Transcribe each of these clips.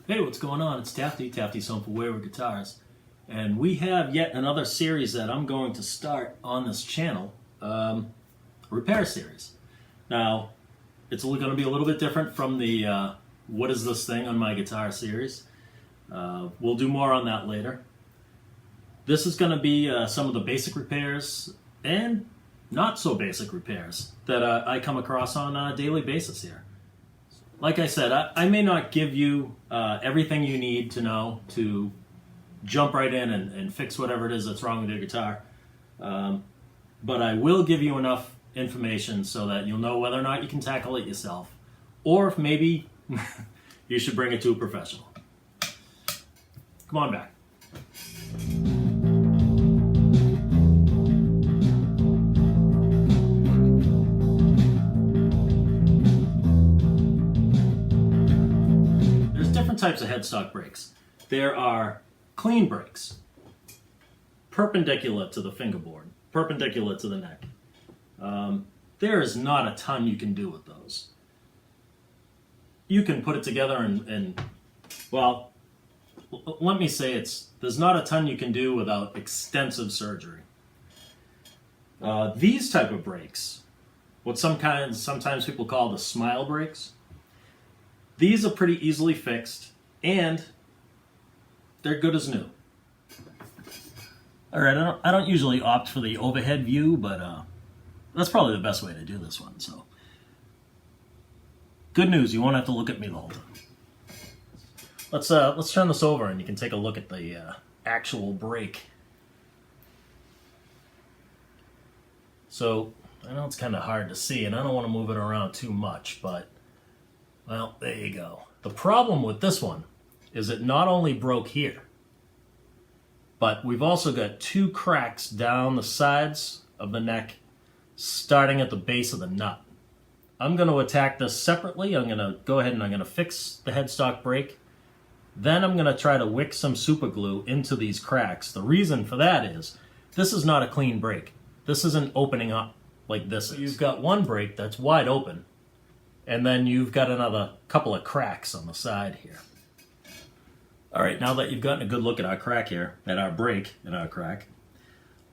Hey, what's going on? It's Tafty, Tafty's Home for Wayward Guitars. And we have yet another series that I'm going to start on this channel, repair series. Now, it's going to be a little bit different from the What Is This Thing on My Guitar series. We'll do more on that later. This is going to be some of the basic repairs and not so basic repairs that I come across on a daily basis here. Like I said, I may not give you everything you need to know to jump right in and fix whatever it is that's wrong with your guitar. But I will give you enough information so that you'll know whether or not you can tackle it yourself, or if maybe you should bring it to a professional. Come on back. Types of headstock brakes. There are clean brakes, perpendicular to the fingerboard, perpendicular to the neck. There is not a ton you can do with those. You can put it together and well, let me say there's not a ton you can do without extensive surgery. These type of brakes, what sometimes people call the smile brakes, these are pretty easily fixed, and they're good as new. All right, I don't usually opt for the overhead view, but that's probably the best way to do this one. So, good news, you won't have to look at me the whole time. Let's turn this over, and you can take a look at the actual brake. So, I know it's kind of hard to see, and I don't want to move it around too much, but well, there you go. The problem with this one is it not only broke here, but we've also got two cracks down the sides of the neck, starting at the base of the nut. I'm going to attack this separately. I'm going to go ahead and I'm going to fix the headstock brake. Then I'm going to try to wick some super glue into these cracks. The reason for that is this is not a clean brake. This isn't opening up like this is. You've got one brake that's wide open, and then you've got another couple of cracks on the side here. All right, now that you've gotten a good look at our crack here, at our break in our crack,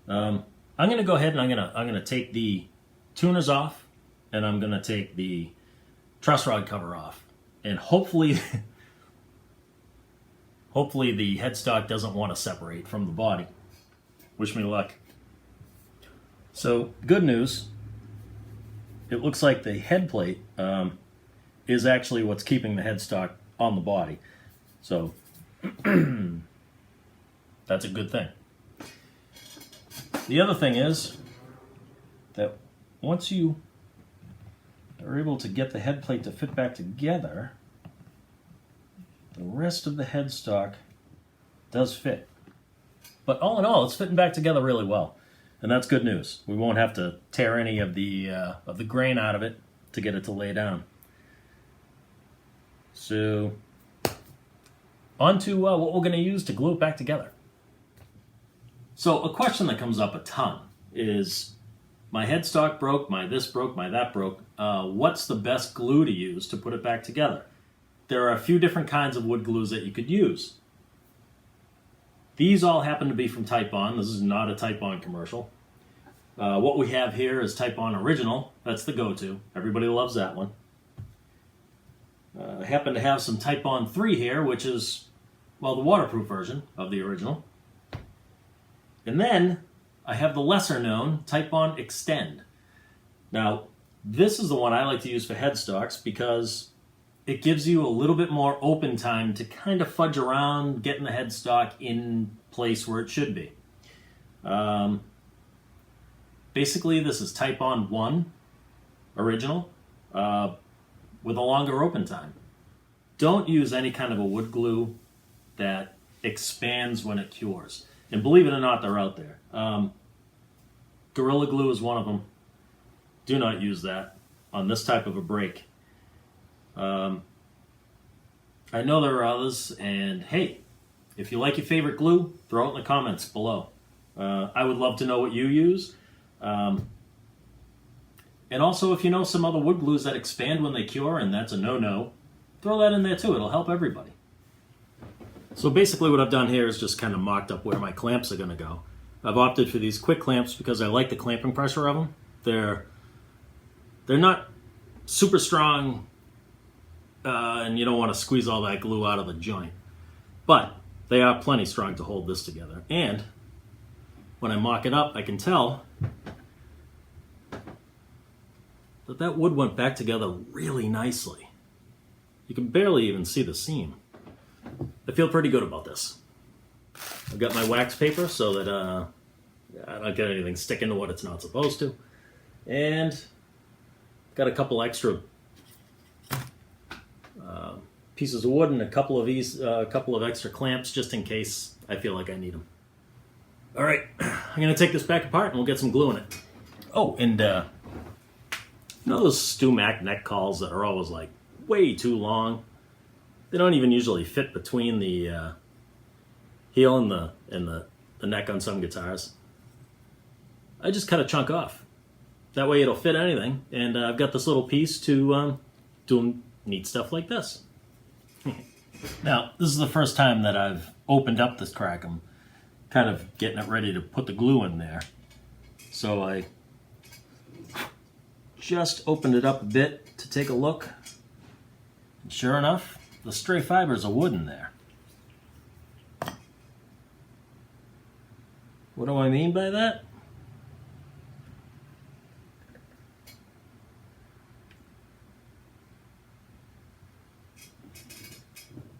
I'm going to go ahead and I'm going to take the tuners off, and I'm going to take the truss rod cover off, and hopefully the headstock doesn't want to separate from the body. Wish me luck. So, good news. It looks like the head plate is actually what's keeping the headstock on the body. So that's a good thing. The other thing is that once you are able to get the head plate to fit back together, the rest of the headstock does fit. But all in all, it's fitting back together really well. And that's good news. We won't have to tear any of the grain out of it to get it to lay down. So, on to what we're going to use to glue it back together. So, a question that comes up a ton is, my headstock broke, my this broke, my that broke. What's the best glue to use to put it back together? There are a few different kinds of wood glues that you could use. These all happen to be from Type-On. This is not a Type-On commercial. What we have here is Type-On Original. That's the go-to. Everybody loves that one. I happen to have some Type-On 3 here, which is, well, the waterproof version of the original. And then I have the lesser-known Type-On Extend. Now, this is the one I like to use for headstocks because it gives you a little bit more open time to kind of fudge around getting the headstock in place where it should be. Basically, this is Type-On 1 original with a longer open time. Don't use any kind of a wood glue that expands when it cures. And believe it or not, they're out there. Gorilla Glue is one of them. Do not use that on this type of a brake. I know there are others, and hey, if you like your favorite glue, throw it in the comments below. I would love to know what you use. And also, if you know some other wood glues that expand when they cure, and that's a no-no, throw that in there too. It'll help everybody. So basically what I've done here is just kind of mocked up where my clamps are going to go. I've opted for these quick clamps because I like the clamping pressure of them. They're not super strong, and you don't want to squeeze all that glue out of the joint. But they are plenty strong to hold this together. And when I mock it up, I can tell that wood went back together really nicely. You can barely even see the seam. I feel pretty good about this. I've got my wax paper so that I don't get anything sticking to what it's not supposed to. And got a couple extra pieces of wood and a couple of extra clamps just in case I feel like I need them. All right, I'm gonna take this back apart and we'll get some glue in it. Oh, and you know those Stu Mac neck calls that are always like way too long? They don't even usually fit between the heel and the neck on some guitars. I just cut a chunk off. That way it'll fit anything, and I've got this little piece to do neat stuff like this. Now, this is the first time that I've opened up this crack. I'm kind of getting it ready to put the glue in there. So I just opened it up a bit to take a look. And sure enough, the stray fibers of wood in there. What do I mean by that?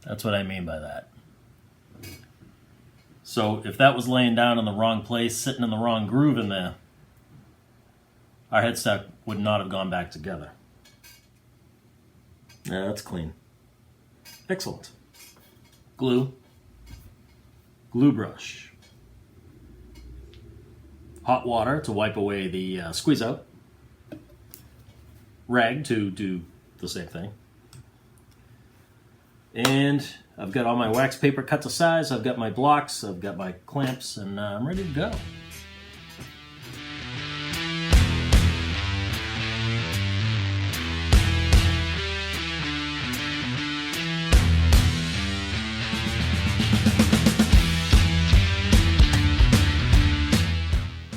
That's what I mean by that. So if that was laying down in the wrong place, sitting in the wrong groove in there, our headstock would not have gone back together. Yeah, that's clean. Excellent. Glue. Glue brush. Hot water to wipe away the squeeze out. Rag to do the same thing. And I've got all my wax paper cut to size, I've got my blocks, I've got my clamps, and I'm ready to go.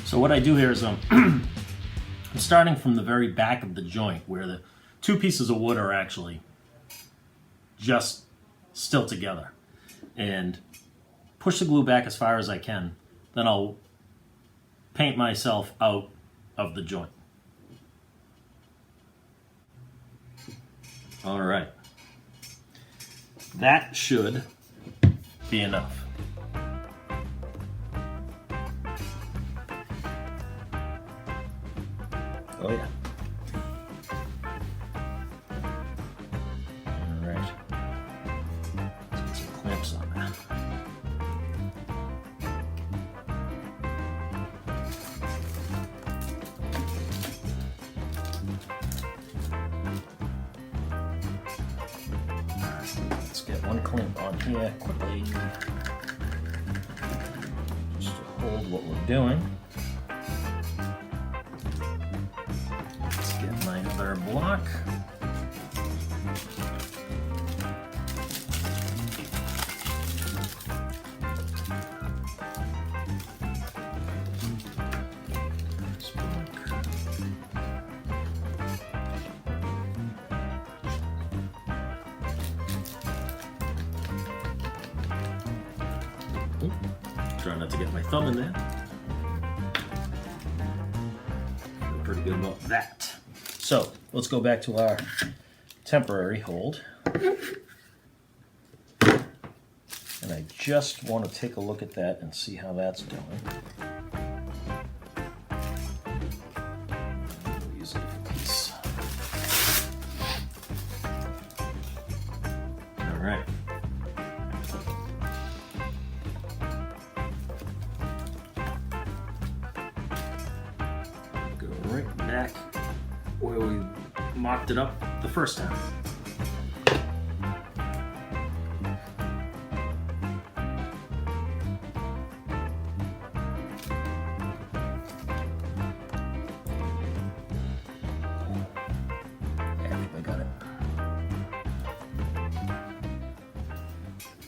So what I do here is I'm starting from the very back of the joint where the two pieces of wood are actually just still together, and push the glue back as far as I can. Then I'll paint myself out of the joint. All right, that should be enough. Oh yeah. All right. Let's get some clamps on that. Let's get one clamp on here quickly, just to hold what we're doing. My other block. Try not to get my thumb in there. Feel pretty good about that. So let's go back to our temporary hold. And I just want to take a look at that and see how that's doing. We'll use a different piece. All right. Go right back where we mocked it up the first time. I think I got it.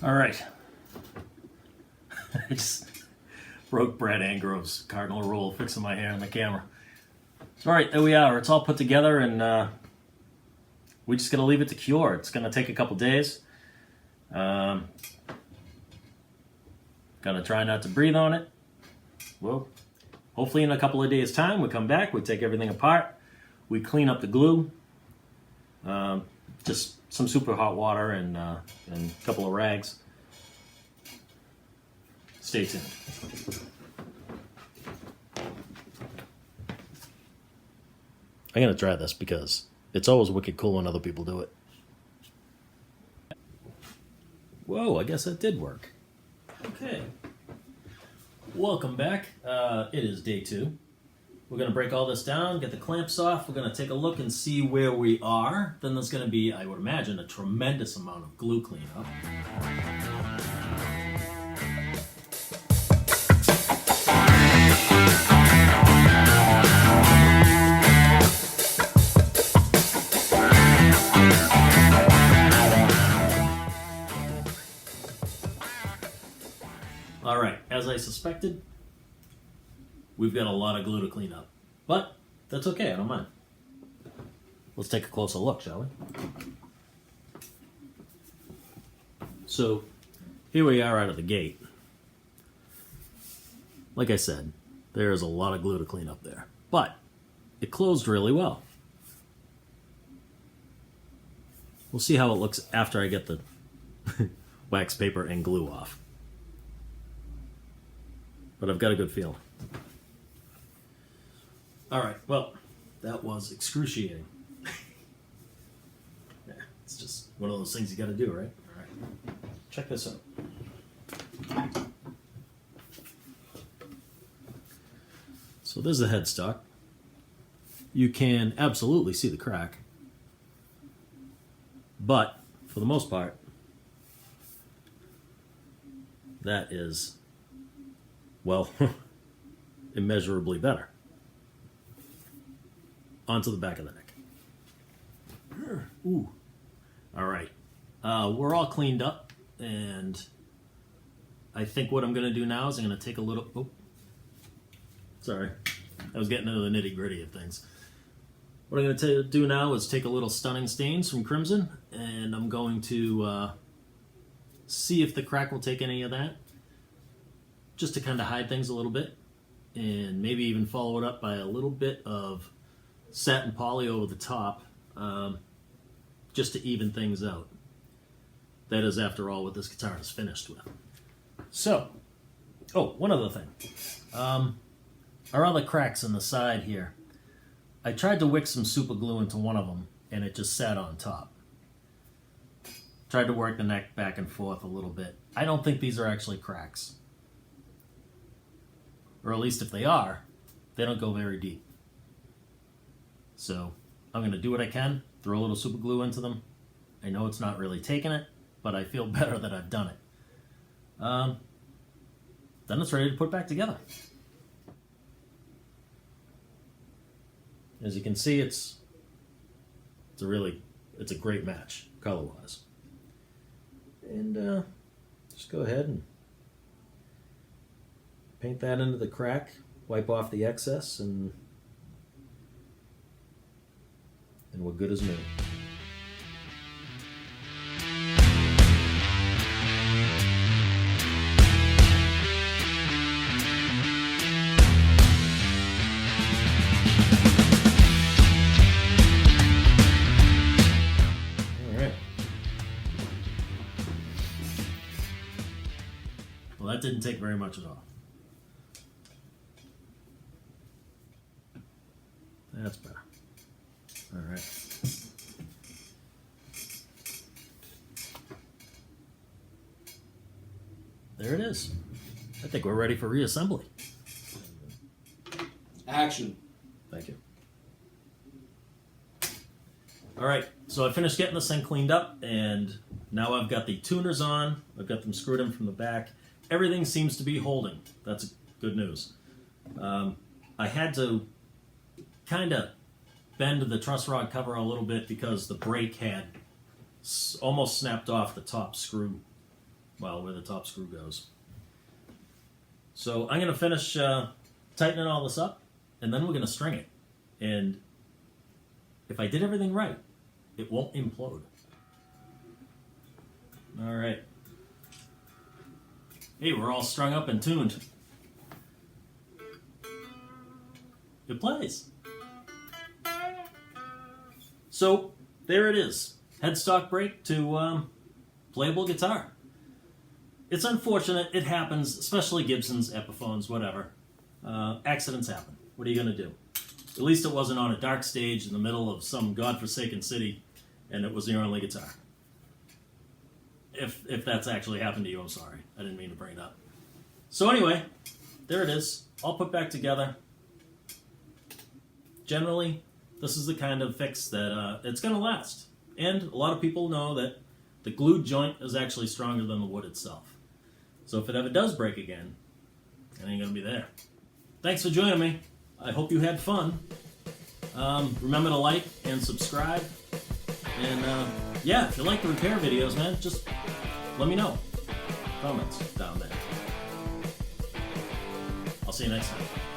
All right, I just broke Brad Angrove's cardinal rule, fixing my hair on the camera. All right, there we are. It's all put together, and we just got to leave it to cure. It's going to take a couple days. Gonna try not to breathe on it. Well, hopefully in a couple of days' time, we come back, we take everything apart, we clean up the glue, just some super hot water and a couple of rags. Stay tuned. I'm gonna try this because it's always wicked cool when other people do it. Whoa, I guess that did work. Okay. Welcome back. It is day 2. We're going to break all this down, get the clamps off. We're going to take a look and see where we are. Then there's going to be, I would imagine, a tremendous amount of glue cleanup. Alright, as I suspected, we've got a lot of glue to clean up. But that's okay, I don't mind. Let's take a closer look, shall we? So, here we are out of the gate. Like I said, there's a lot of glue to clean up there. But it closed really well. We'll see how it looks after I get the wax paper and glue off. But I've got a good feeling. All right, well, that was excruciating. Yeah, it's just one of those things you got to do, right? All right, check this out. So there's the headstock. You can absolutely see the crack, but for the most part, that is, well, immeasurably better. Onto the back of the neck. Ooh. All right. We're all cleaned up, and I think what I'm going to do now is I'm going to take a little... Oh, sorry. I was getting into the nitty-gritty of things. What I'm going to do now is take a little Stunning Stains from Crimson, and I'm going to see if the crack will take any of that, just to kind of hide things a little bit, and maybe even follow it up by a little bit of satin poly over the top, just to even things out. That is, after all, what this guitar is finished with. So, oh, one other thing. Our other cracks in the side here, I tried to wick some super glue into one of them, and it just sat on top. Tried to work the neck back and forth a little bit. I don't think these are actually cracks. Or at least if they are, they don't go very deep. So I'm going to do what I can, throw a little super glue into them. I know it's not really taking it, but I feel better that I've done it. Then it's ready to put back together. As you can see, it's a great match color-wise. And just go ahead and paint that into the crack, wipe off the excess, and we're good as new. Well, that didn't take very much at all. That's better. All right. There it is. I think we're ready for reassembly. Action. Thank you. All right, so I finished getting this thing cleaned up, and now I've got the tuners on. I've got them screwed in from the back. Everything seems to be holding. That's good news. I had to kind of bend the truss rod cover a little bit because the brake had almost snapped off the top screw, well, where the top screw goes. So I'm going to finish tightening all this up, and then we're going to string it. And if I did everything right, it won't implode. All right. Hey, we're all strung up and tuned. It plays. So there it is. Headstock break to playable guitar. It's unfortunate. It happens, especially Gibsons, Epiphones, whatever. Accidents happen. What are you going to do? At least it wasn't on a dark stage in the middle of some godforsaken city, and it was your only guitar. If that's actually happened to you, I'm sorry. I didn't mean to bring it up. So anyway, there it is. All put back together. Generally, this is the kind of fix that it's going to last. And a lot of people know that the glued joint is actually stronger than the wood itself. So if it ever does break again, it ain't going to be there. Thanks for joining me. I hope you had fun. Remember to like and subscribe. And yeah, if you like the repair videos, man, just let me know. Comments down there. I'll see you next time.